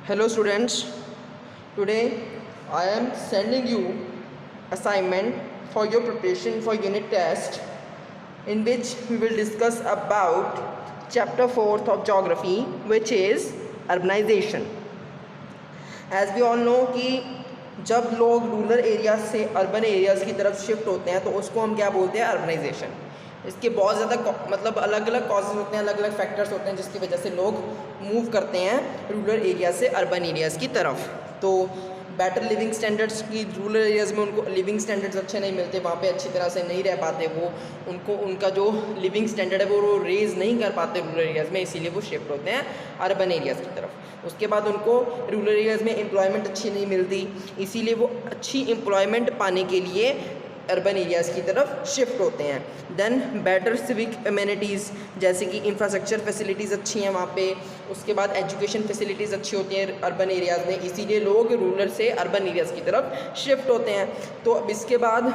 Hello students, today I am sending you assignment for your preparation for unit test in which we will discuss about chapter 4th of geography which is urbanization. As we all know कि जब लोग rural areas से urban areas की तरफ shift होते हैं तो उसको हम क्या बोलते हैं, अर्बनाइजेशन। इसके बहुत ज़्यादा मतलब अलग अलग कॉजेज़ होते हैं, अलग अलग फैक्टर्स होते हैं जिसकी वजह से लोग मूव करते हैं रूरल एरिया से अर्बन एरियाज़ की तरफ। तो बेटर लिविंग स्टैंडर्ड्स की रूरल एरियाज़ में उनको लिविंग स्टैंडर्ड्स अच्छे नहीं मिलते, वहाँ पे अच्छी तरह से नहीं रह पाते, वो उनको उनका जो लिविंग स्टैंडर्ड है वो रेज़ नहीं कर पाते रूरल एरियाज़ में, इसीलिए वो शिफ्ट होते हैं अर्बन एरियाज़ की तरफ। उसके बाद उनको रूरल एरियाज़ में एम्प्लॉयमेंट अच्छी नहीं मिलती, इसीलिए वो अच्छी एम्प्लॉयमेंट पाने के लिए अर्बन एरियाज़ की तरफ शिफ्ट होते हैं। देन बेटर सिविक एमिनिटीज़, जैसे कि इंफ्रास्ट्रक्चर फैसिलिटीज़ अच्छी हैं वहाँ पे। उसके बाद एजुकेशन फैसिलिटीज़ अच्छी होती हैं अर्बन एरियाज़ में, इसीलिए लोग रूरल से अर्बन एरियाज़ की तरफ शिफ्ट होते हैं। तो अब इसके बाद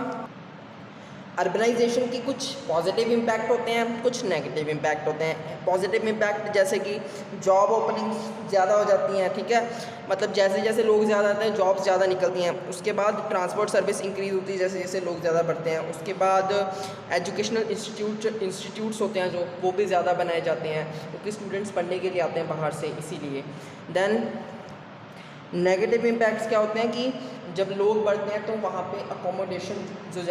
अर्बनाइजेशन की कुछ पॉजिटिव इम्पैक्ट होते हैं, कुछ नेगेटिव इम्पैक्ट होते हैं। पॉजिटिव इम्पैक्ट जैसे कि जॉब ओपनिंग्स ज़्यादा हो जाती हैं, ठीक है, मतलब जैसे जैसे लोग ज़्यादा आते हैं जॉब्स ज़्यादा निकलती हैं। उसके बाद ट्रांसपोर्ट सर्विस इंक्रीज़ होती है जैसे जैसे लोग ज़्यादा बढ़ते हैं। उसके बाद एजुकेशनल इंस्टीट्यूट्स होते हैं जो वो भी ज़्यादा बनाए जाते हैं क्योंकि स्टूडेंट्स पढ़ने के लिए आते हैं बाहर से, इसीलिए। देन नेगेटिव इम्पैक्ट्स क्या होते हैं कि जब लोग बढ़ते हैं तो वहाँ पे अकोमोडेशन जो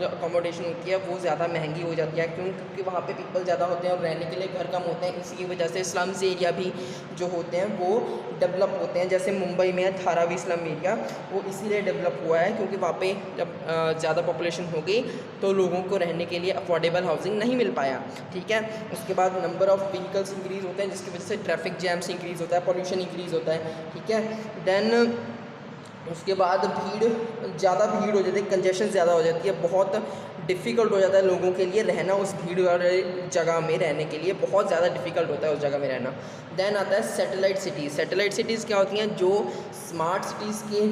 अकोमोडेशन होती है वो ज़्यादा महंगी हो जाती है, क्योंकि वहाँ पे पीपल ज़्यादा होते हैं और रहने के लिए घर कम होते हैं। इसी की वजह से स्लम्स एरिया भी जो होते हैं वो डेवलप होते हैं। जैसे मुंबई में है धारावी स्लम एरिया, वो इसीलिए डेवलप हुआ है क्योंकि वहाँ पे जब ज़्यादा पॉपुलेशन हो गई तो लोगों को रहने के लिए अफोर्डेबल हाउसिंग नहीं मिल पाया, ठीक है। उसके बाद नंबर ऑफ़ व्हीकल्स इंक्रीज़ होते हैं जिसकी वजह से ट्रैफिक जैम्स इंक्रीज़ होता है, पॉल्यूशन इंक्रीज़ होता है, ठीक है। देन उसके बाद ज़्यादा भीड़ हो जाती है, कंजेशन ज़्यादा हो जाती है, बहुत डिफ़िकल्ट हो जाता है लोगों के लिए रहना उस भीड़ वाले जगह में रहने के लिए, बहुत ज़्यादा डिफ़िकल्ट होता है उस जगह में रहना। देन आता है सैटेलाइट सिटीज़। सैटेलाइट सिटीज़ क्या होती हैं, जो स्मार्ट सिटीज़ के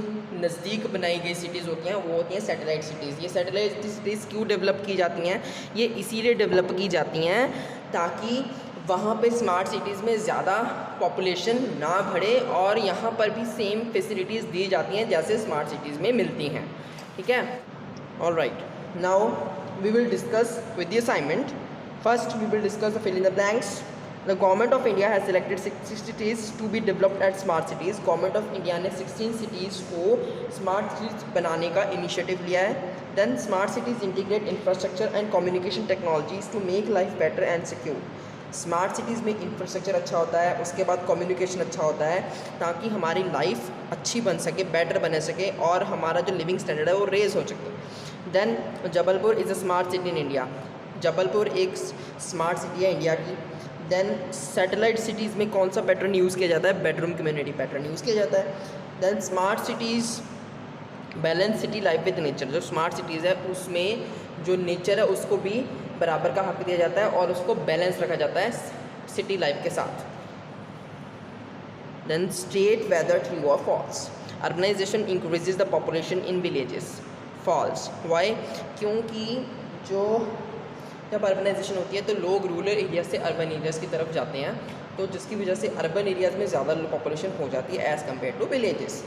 नज़दीक बनाई गई सिटीज़ होती हैं वो होती हैं सैटेलाइट सिटीज़। ये सैटेलाइट सिटीज़ क्यों डेवलप की जाती हैं, ये इसीलिए डेवलप की जाती हैं ताकि वहाँ पे स्मार्ट सिटीज़ में ज़्यादा पॉपुलेशन ना बढ़े और यहाँ पर भी सेम फैसिलिटीज़ दी जाती हैं जैसे स्मार्ट सिटीज़ में मिलती हैं, ठीक है। Alright, now we will discuss with the assignment. First we will discuss the fill in the blanks. The government of India has selected 60 cities to be developed at smart cities. Government of India ने 16 cities को smart cities बनाने का initiative लिया है। Then smart cities integrate infrastructure and communication technologies to make life better and secure. Smart cities में infrastructure अच्छा होता है, उसके बाद कम्युनिकेशन अच्छा होता है ताकि हमारी लाइफ अच्छी बन सके, बेटर बन सके और हमारा जो लिविंग स्टैंडर्ड है वो रेज़ हो सके। Then Jabalpur is a smart city in India. Jabalpur एक स्मार्ट सिटी है इंडिया की। देन सैटेलाइट सिटीज़ में कौन सा पैटर्न यूज़ किया जाता है, बेडरूम कम्युनिटी पैटर्न यूज़ किया जाता है। Then smart cities balance city life with nature. जो स्मार्ट सिटीज़ है उसमें जो नेचर है उसको भी बराबर का हक दिया जाता है और उसको बैलेंस रखा जाता है सिटी लाइफ के साथ। देन स्टेट वेदर ट्रू और false. Urbanization increases the population in villages. False why, क्योंकि जो जब अर्बनाइजेशन होती है तो लोग रूरल एरिया से अर्बन एरियाज़ की तरफ जाते हैं, तो जिसकी वजह से अर्बन एरियाज़ में ज़्यादा पॉपुलेशन हो जाती है as compare to villages.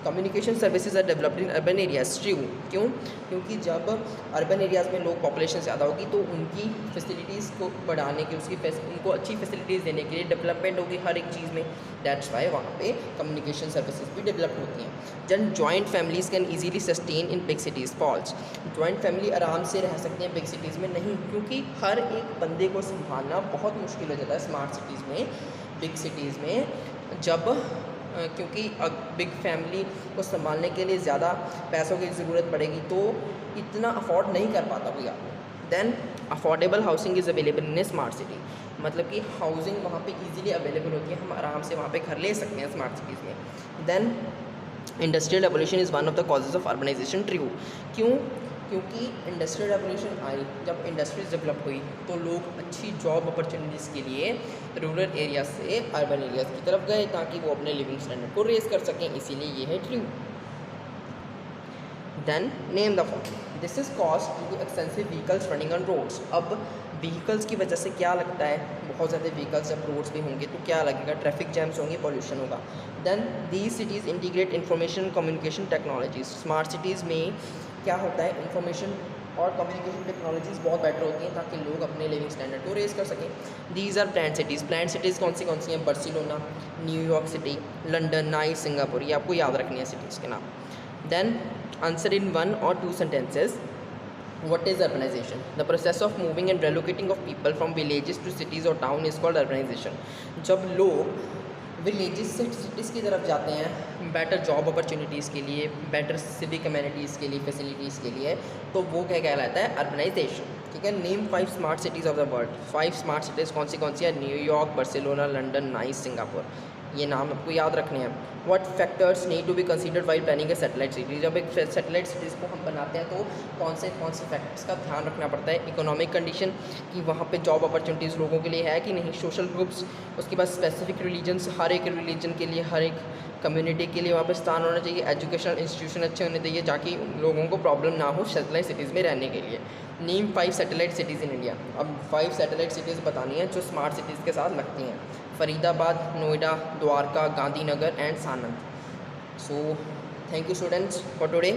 Communication services are developed in urban areas. True, क्यों, क्योंकि जब अर्बन एरियाज़ में लोग पॉपुलेशन ज़्यादा होगी तो उनकी फैसिलिटीज़ को बढ़ाने की, उनको अच्छी फैसिलिटीज़ देने के लिए डेवलपमेंट होगी हर एक चीज़ में। दैट्स वाई वहाँ पे कम्युनिकेशन सर्विसेज भी डेवलप होती हैं। जन joint families can easily sustain in big cities. False, joint family आराम से रह सकते हैं बिग सिटीज़ में नहीं, क्योंकि हर एक बंदे को संभालना बहुत मुश्किल हो जाता है स्मार्ट सिटीज़ में, बिग सिटीज़ में। जब क्योंकि बिग फैमिली को संभालने के लिए ज़्यादा पैसों की ज़रूरत पड़ेगी तो इतना अफोर्ड नहीं कर पाता कोई आदमी। Then affordable housing is available in a smart city. मतलब कि हाउसिंग वहाँ पे इजीली अवेलेबल होती है, हम आराम से वहाँ पे घर ले सकते हैं स्मार्ट सिटीज़ में। Then industrial revolution is one of the causes of urbanization. True, क्यों, क्योंकि इंडस्ट्रियल रेवोल्यूशन आई, जब इंडस्ट्रीज डेवलप हुई तो लोग अच्छी जॉब अपॉर्चुनिटीज़ के लिए रूरल एरिया से अर्बन एरियाज़ की तरफ गए ताकि वो अपने लिविंग स्टैंडर्ड को रेज़ कर सकें, इसीलिए ये है true. Then name the following. This is caused due to extensive vehicles running on roads. अब व्हीकल्स की वजह से क्या लगता है, बहुत ज़्यादा व्हीकल्स जब रोड्स पे होंगे तो क्या लगेगा, ट्रैफिक जैम्स होंगे, पॉल्यूशन होगा। Then these cities integrate information communication technologies. Smart cities में क्या होता है, इंफॉर्मेशन और कम्युनिकेशन टेक्नोलॉजीज़ बहुत बेटर होती हैं ताकि लोग अपने लिविंग स्टैंडर्ड को रेज कर सकें। These are planned cities. Planned cities कौन सी हैं, Barcelona, New York city, London, Nice, Singapore. ये आपको याद रखनी है सिटीज़ के नाम। Then answer in 1 or 2 sentences. What is urbanization? The process of moving and relocating of people from villages to cities or town is called urbanization. जब लोग villages से सिटीज़ की तरफ जाते हैं बेटर जॉब अपॉर्चुनिटीज़ के लिए, बेटर सिविक कम्युनिटीज़ के लिए, फैसिलिटीज़ के लिए, तो वो क्या कहलाता है, अर्बनाइजेशन। ठीक है। Name 5 smart cities of the world. 5 smart cities कौन सी है, New York, Barcelona, London, Nice, Singapore. ये नाम आपको याद रखने हैं। What factors need to be considered while planning a satellite city. जब एक सैटेलाइट सिटीज़ को हम बनाते हैं तो कौन से फैक्टर्स का ध्यान रखना पड़ता है। इकोनॉमिक कंडीशन, कि वहाँ पे जॉब अपॉर्चुनिटीज़ लोगों के लिए है कि नहीं। सोशल ग्रुप्स, उसके बाद स्पेसिफिक रिलीजन्स, हर एक रिलीजन के लिए, हर एक कम्युनिटी के लिए वहाँ पे स्थान होना चाहिए। एजुकेशनल इंस्टीट्यूशन अच्छे होने चाहिए ताकि लोगों को प्रॉब्लम ना हो सैटेलाइट सिटीज़ में रहने के लिए। Name 5 satellite cities in India. अब 5 सैटेलाइट सिटीज़ बतानी है जो स्मार्ट सिटीज़ के साथ लगती हैं। Faridabad, Noida, Dwarka, Gandhinagar and Sanand. So thank you students for today.